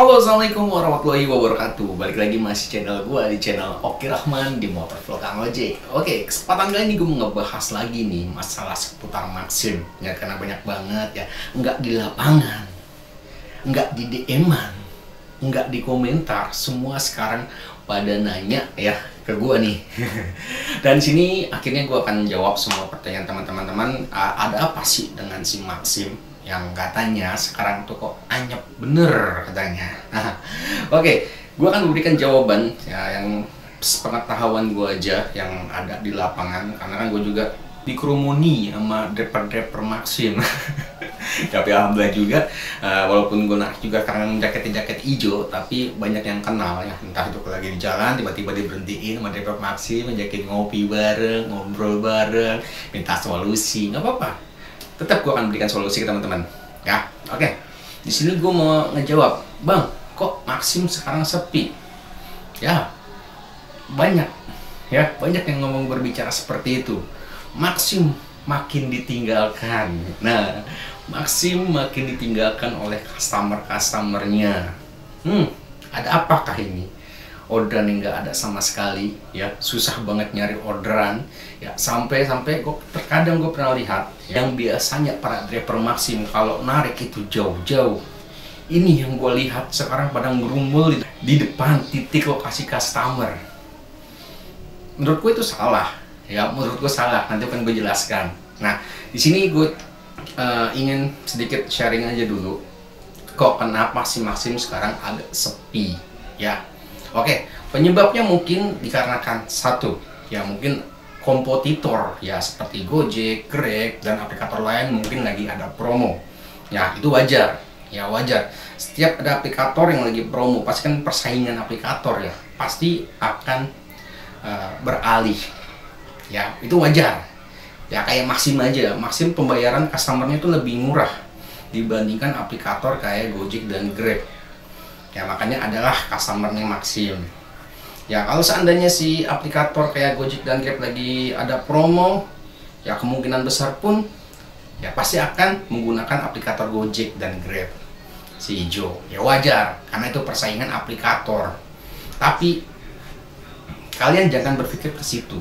Halo, assalamualaikum warahmatullahi wabarakatuh. Balik lagi masih channel gue di channel Oki Rahman di Motovlog Kang Ojek. Oke, kesempatan kali ini gue mau ngebahas lagi nih masalah seputar Maxim. Ya, karena banyak banget ya, nggak di lapangan, nggak di DM-an, nggak di komentar, semua sekarang pada nanya ya ke gue nih. Dan sini akhirnya gue akan jawab semua pertanyaan teman-teman. Ada apa sih dengan si Maxim yang katanya sekarang tuh kok anyep bener katanya. Oke, gue akan memberikan jawaban ya, yang pengetahuan gue aja yang ada di lapangan, karena kan gue juga dikerumuni sama driver-driver Maxim. Tapi alhamdulillah juga, walaupun gue naik juga karena jaket hijau, tapi banyak yang kenal ya, entah itu lagi di jalan tiba-tiba diberhentiin sama driver Maxim, ngajakin ngopi bareng, ngobrol bareng, minta solusi, nggak apa-apa. Tetap gue akan berikan solusi ke teman-teman ya. Oke, di sini gue mau ngejawab, bang, kok Maxim sekarang sepi ya? Banyak yang ngomong berbicara seperti itu. Maxim makin ditinggalkan. Nah, Maxim makin ditinggalkan oleh customernya. Ada apakah ini? Orderan yang nggak ada sama sekali ya, susah banget nyari orderan ya, sampai gue terkadang gue pernah lihat yang biasanya para driver Maxim kalau narik itu jauh-jauh, ini yang gue lihat sekarang pada ngerumbul di depan titik lokasi customer. Menurut gue itu salah ya, menurut gue salah, nanti akan gue jelaskan. Nah, di sini gue ingin sedikit sharing aja dulu, kok kenapa si Maxim sekarang agak sepi ya. Oke, penyebabnya mungkin dikarenakan satu, ya mungkin kompetitor ya seperti Gojek, Grab, dan aplikator lain mungkin lagi ada promo. Ya, itu wajar. Ya, wajar. Setiap ada aplikator yang lagi promo, pasti kan persaingan aplikator ya, pasti akan beralih. Ya, itu wajar. Ya, kayak Maxim aja. Maxim pembayaran customernya itu lebih murah dibandingkan aplikator kayak Gojek dan Grab. Ya, makanya adalah customernya Maxim. Ya, kalau seandainya si aplikator kayak Gojek dan Grab lagi ada promo, ya kemungkinan besar pun ya pasti akan menggunakan aplikator Gojek dan Grab si hijau. Ya wajar, karena itu persaingan aplikator. Tapi kalian jangan berpikir ke situ.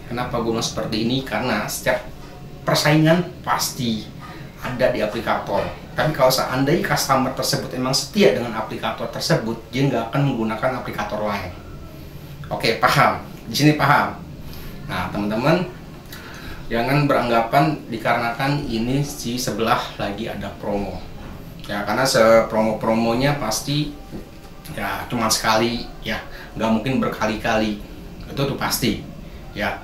Kenapa gue bilang seperti ini? Karena setiap persaingan pasti ada di aplikator. Tapi kalau seandainya customer tersebut emang setia dengan aplikator tersebut, dia nggak akan menggunakan aplikator lain. Oke, paham? Di sini paham? Nah, teman-teman, jangan beranggapan dikarenakan ini si sebelah lagi ada promo. Ya, karena promonya pasti ya cuma sekali, ya nggak mungkin berkali-kali. Itu tuh pasti. Ya,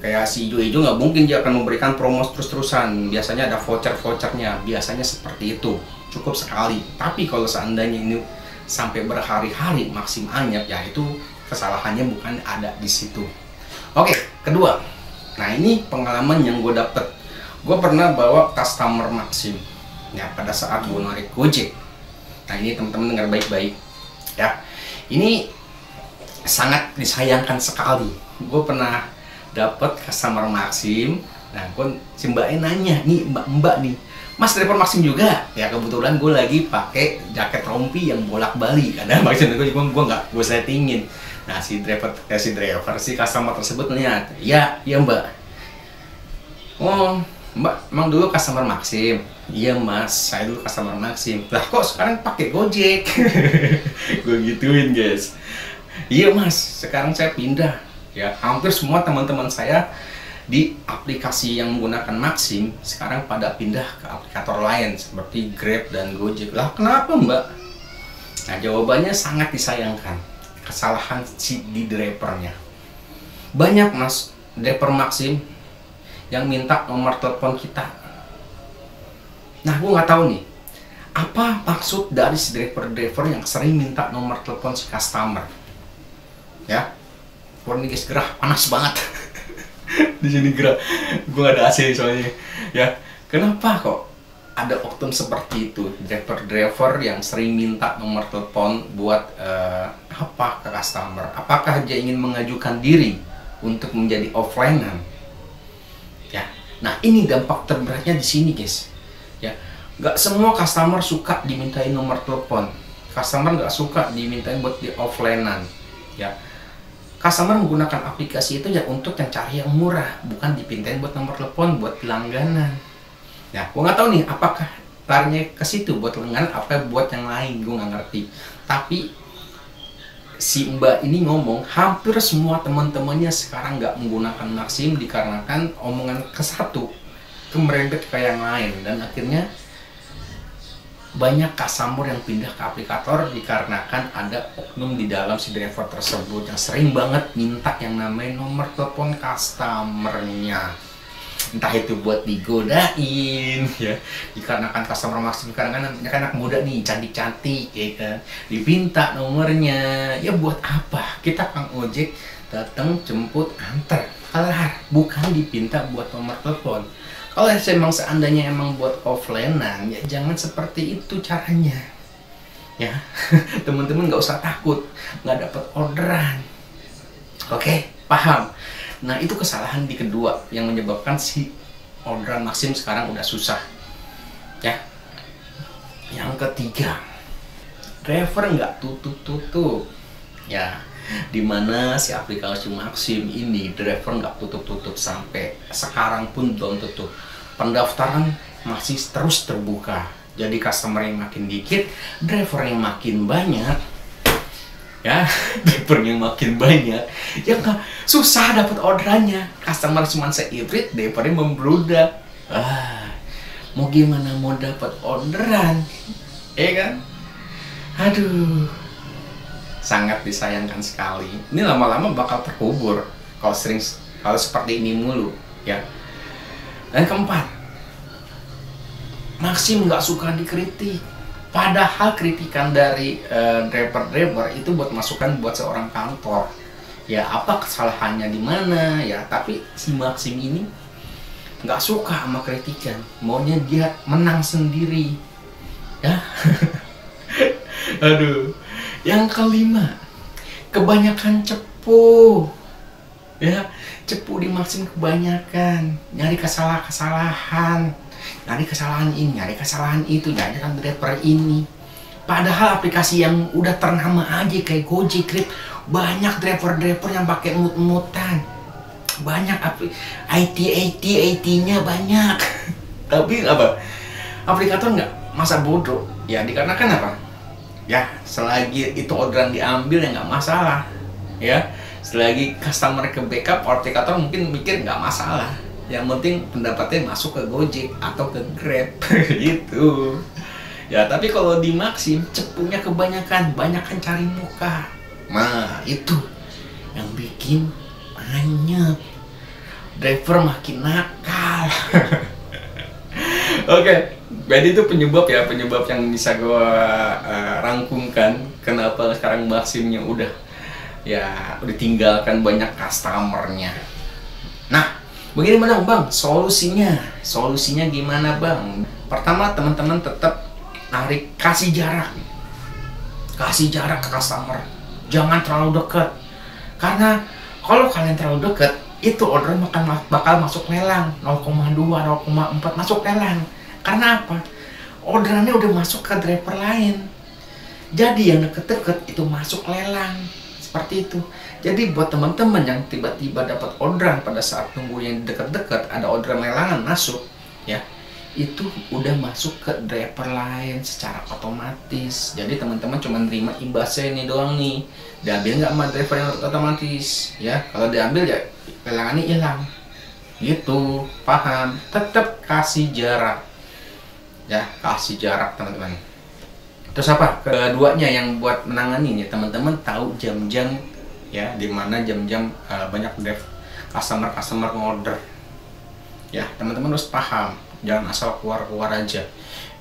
kayak si hijau-hijau nggak mungkin dia akan memberikan promo terus-terusan. Biasanya ada voucher-vouchernya, biasanya seperti itu, cukup sekali. Tapi kalau seandainya ini sampai berhari-hari Maxim anyap, ya itu kesalahannya bukan ada di situ. Oke, kedua, nah ini pengalaman yang gue dapet. Gue pernah bawa customer Maxim ya pada saat gue narik Gojek. Nah, ini teman-teman dengar baik-baik ya, ini sangat disayangkan sekali. Gue pernah dapat customer Maxim. Nah, si mbaknya nanya, nih mbak nih, mas driver Maxim juga? Ya kebetulan gue lagi pakai jaket rompi yang bolak-balik. Ada Maxim gue nggak gue settingin. Nah, si customer tersebut nanya, ya mbak. Oh mbak, emang dulu customer Maxim? Iya mas, saya dulu customer Maxim. Lah kok sekarang pakai Gojek? Gue gituin guys. Iya mas, sekarang saya pindah. Ya, hampir semua teman-teman saya di aplikasi yang menggunakan Maxim sekarang pada pindah ke aplikator lain seperti Grab dan Gojek. Lah kenapa mbak? Nah, jawabannya sangat disayangkan. Kesalahan si di drivernya. Banyak mas driver Maxim yang minta nomor telepon kita. Nah, gue nggak tahu nih, apa maksud dari si driver yang sering minta nomor telepon si customer. Ya, ini guys, gerah, panas banget. Di sini gerah, gue gak ada AC soalnya. Ya, kenapa kok ada oknum seperti itu, driver yang sering minta nomor telepon buat apa ke customer? Apakah dia ingin mengajukan diri untuk menjadi offline-an? Ya, nah ini dampak terberatnya di sini guys. Ya, nggak semua customer suka dimintain nomor telepon. customer nggak suka dimintain buat di offline-an, ya. Customer menggunakan aplikasi itu ya untuk yang cari yang murah, bukan dipintain buat nomor telepon buat langganan. Ya, gua nggak tahu nih apakah larinya ke situ buat langganan, apa buat yang lain, gua nggak ngerti. Tapi si Mbak ini ngomong hampir semua teman-temannya sekarang nggak menggunakan Maxim dikarenakan omongan ke satu kemerembet ke yang lain, dan akhirnya banyak customer yang pindah ke aplikator dikarenakan ada oknum di dalam si driver tersebut yang sering banget minta yang namanya nomor telepon customernya, entah itu buat digodain ya, dikarenakan customer Maxim kan anak muda nih, cantik-cantik ya kan, dipinta nomornya. Ya buat apa kita Kang Ojek datang jemput antar, kelar, bukan dipinta buat nomor telepon. Kalau emang seandainya emang buat offline-an, ya jangan seperti itu caranya. Ya, teman-teman nggak usah takut, nggak dapat orderan. Oke, paham? Nah, itu kesalahan di kedua yang menyebabkan si orderan Maxim sekarang udah susah. Ya. Yang ketiga, driver nggak tutup-tutup. Ya, dimana si aplikasi Maxim ini driver nggak tutup-tutup sampai sekarang pun belum tutup. Pendaftaran masih terus terbuka. Jadi customer yang makin dikit, driver yang makin banyak. Ya, driver yang makin banyak, ya nggak susah dapat orderannya. Customer cuma seirit, drivernya membludak. Mau gimana mau dapat orderan, kan? Aduh, sangat disayangkan sekali. Ini lama-lama bakal terkubur kalau seperti ini mulu, ya. Dan keempat, Maxim nggak suka dikritik. Padahal kritikan dari driver-driver itu buat masukan buat seorang kantor. Ya apa kesalahannya di mana ya, tapi si Maxim ini nggak suka sama kritikan, maunya dia menang sendiri. Ya. Aduh. Yang kelima, kebanyakan cepu. Ya, cepu di Maxim kebanyakan, nyari kesalahan, nyari kesalahan ini, nyari kesalahan itu, nyari driver ini. Padahal aplikasi yang udah ternama aja kayak Gojek, Grab, banyak driver-driver yang pakai mut-mutan, banyak IT-nya banyak. Tapi apa? Aplikator nggak masa bodoh, ya dikarenakan apa? Ya, selagi itu orderan diambil ya nggak masalah, ya. Selagi customer ke backup, aplikator mungkin mikir nggak masalah. Yang penting pendapatnya masuk ke Gojek atau ke Grab, gitu. Ya, tapi kalau di Maxim cepunya kebanyakan cari muka. Nah, itu yang bikin banyak driver makin nakal. Oke, jadi itu penyebab yang bisa gue rangkumkan kenapa sekarang Maximnya udah tinggalkan banyak customernya. Nah, bagaimana Bang solusinya? Solusinya gimana Bang? Pertama, teman-teman tetap kasih jarak ke customer, jangan terlalu dekat. Karena kalau kalian terlalu dekat, itu order bakal masuk lelang 0,2, 0,4 masuk lelang. Karena apa? Orderannya udah masuk ke driver lain. Jadi yang deket-deket itu masuk lelang. Seperti itu. Jadi buat teman-teman yang tiba-tiba dapat orderan pada saat tunggu yang deket-deket ada orderan lelangan masuk, ya itu udah masuk ke driver lain secara otomatis. Jadi teman-teman cuma nerima imbasnya ini doang nih. Diambil nggak sama driver yang otomatis, ya. Kalau diambil ya lelangannya hilang. Gitu, paham? Tetap kasih jarak. Ya, kasih jarak teman-teman. Terus apa? Keduanya yang buat menangani nih, teman-teman tahu jam-jam ya, dimana jam-jam banyak customer ngorder. Ya, teman-teman harus paham. Jangan asal keluar aja,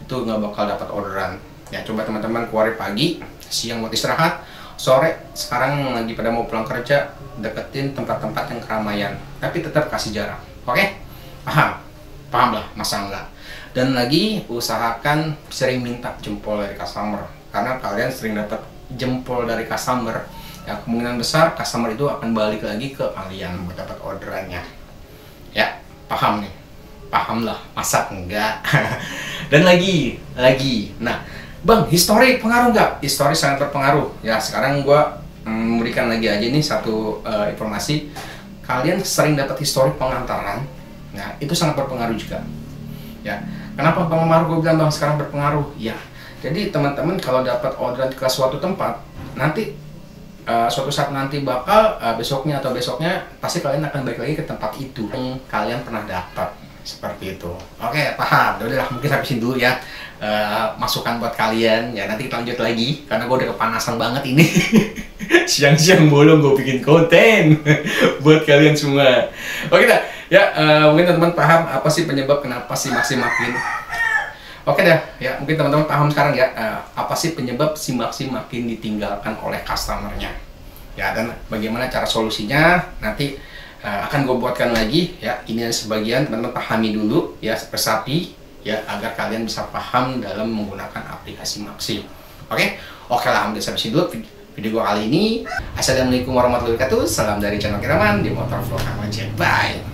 itu nggak bakal dapat orderan. Ya, coba teman-teman keluar pagi, siang buat istirahat, sore sekarang lagi pada mau pulang kerja, deketin tempat-tempat yang keramaian, tapi tetap kasih jarak. Oke? Paham lah, masa enggak? Dan lagi usahakan sering minta jempol dari customer, karena kalian sering dapat jempol dari customer, ya kemungkinan besar customer itu akan balik lagi ke kalian buat dapat orderannya. Ya, paham nih? Paham lah, masa enggak? Dan lagi, nah Bang, histori pengaruh nggak? Histori sangat berpengaruh. Ya, sekarang gua memberikan lagi aja nih satu informasi. Kalian sering dapat histori pengantaran, nah itu sangat berpengaruh juga. Ya, kenapa pengaruh gue bilang bang sekarang berpengaruh? Ya, jadi teman-teman kalau dapat orderan ke suatu tempat, nanti suatu saat nanti bakal besoknya atau besoknya pasti kalian akan balik lagi ke tempat itu yang kalian pernah dapat, seperti itu. Oke, paham. Udah mungkin habisin dulu ya masukan buat kalian. Ya nanti kita lanjut lagi karena gue udah kepanasan banget ini. Siang-siang bolong gue bikin konten buat kalian semua. Oke dah, ya mungkin teman-teman paham apa sih penyebab kenapa si Maxi makin. Oke dah, ya mungkin teman-teman paham sekarang ya apa sih penyebab si Maxi makin ditinggalkan oleh customernya. Ya, dan bagaimana cara solusinya nanti akan gue buatkan lagi ya. Ini sebagian teman-teman pahami dulu ya resapi ya agar kalian bisa paham dalam menggunakan aplikasi Maxi. Oke lah, udah sampai sini dulu video gue kali ini. Assalamualaikum warahmatullahi wabarakatuh. Salam dari channel Oki Rahman di Motor Vlog Kang Ojek. Bye.